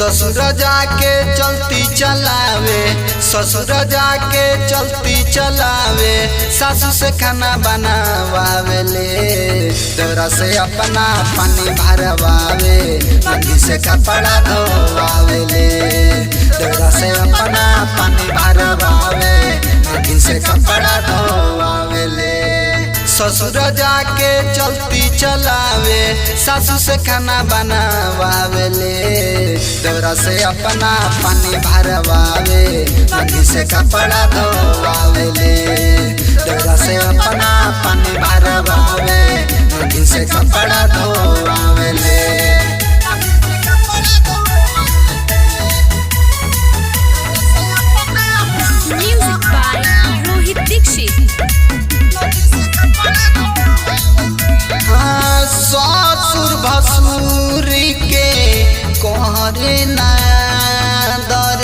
ससुर जाके चलती चलावे, ससुर जाके चलती चलावे, सासू से खाना बनावावेले, देवरा से अपना पानी भरवावे, नदी से कपड़ा धोवावेले, देवरा से अपना पानी भरवावे, नदी से कपड़ा धोवावेले। ससुर जाके चलती चलावे, सासू से खाना बनावावेले, देवरा से अपना पानी भरवावे, नदी से कपड़ा धोवावेले, देवरा से अपना पानी भरवावे, नदी से कपड़ा धोवावेले। Music by Rohit Dixit। ससुर भसुरी के कोहरे नादर,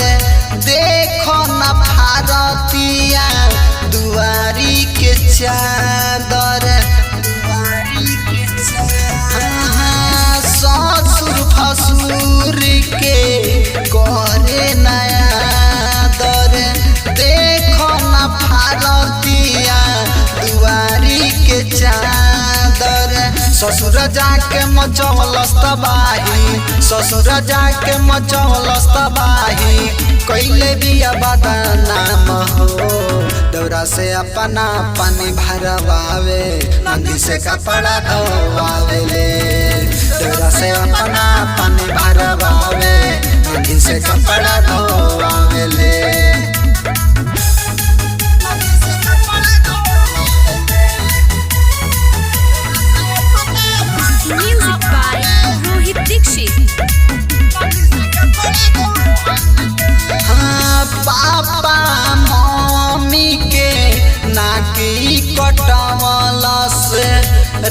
देखो न भारतिया दुआरी के चादर। ससुर भसुरी के कोहरे नादर, देखो न भारतिया दुआरी के चादर। ससुर जाके मचौलस तबाही, ससुर जाके मचौलस तबाही, कैले बिया बदनाम हो, देवरा से अपना पानी भरवावे, नदी से कपड़ा धोवावेले, देवरा से अपना पानी भरवावे, नदी से कपड़ा धोवावेले। Music by Rohit Dixit। Papa mummy के नाकी कटवलस,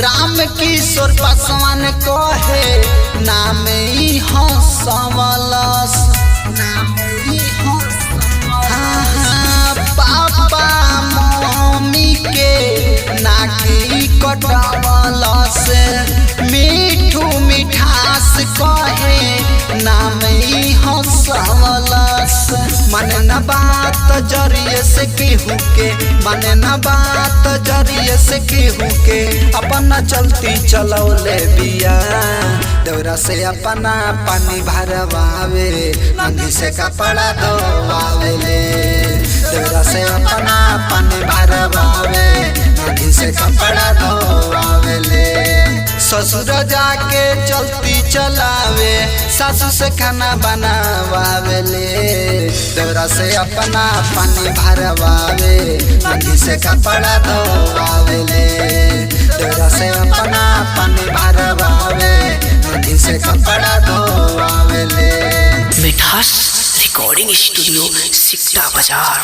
राम किशोर पासवान कहे नाम ही हंसवलस। पापा मम्मी के नाकी कटवलस, मीठू मिठास कहे नाम ही हंसवलस। माने न बात जरिए से केहू के, माने न बात जरिए से केहू के, अपना चलती चलौले बिया, देवरा से अपना पानी भरवावे, नदी से कपड़ा धोवावेले, देवरा से अपना पानी भरवावे, नदी से कपड़ा धोवावेले। ससुर जाके चलती चलावे, सासू से खाना बनावावेले, देवरा से अपना पानी भरवावे, नदी से कपड़ा धोवावेले, देवरा से अपना पानी भरवावे, नदी से कपड़ा धोवावेले। मिठास रिकॉर्डिंग स्टूडियो सिकटा बाजार।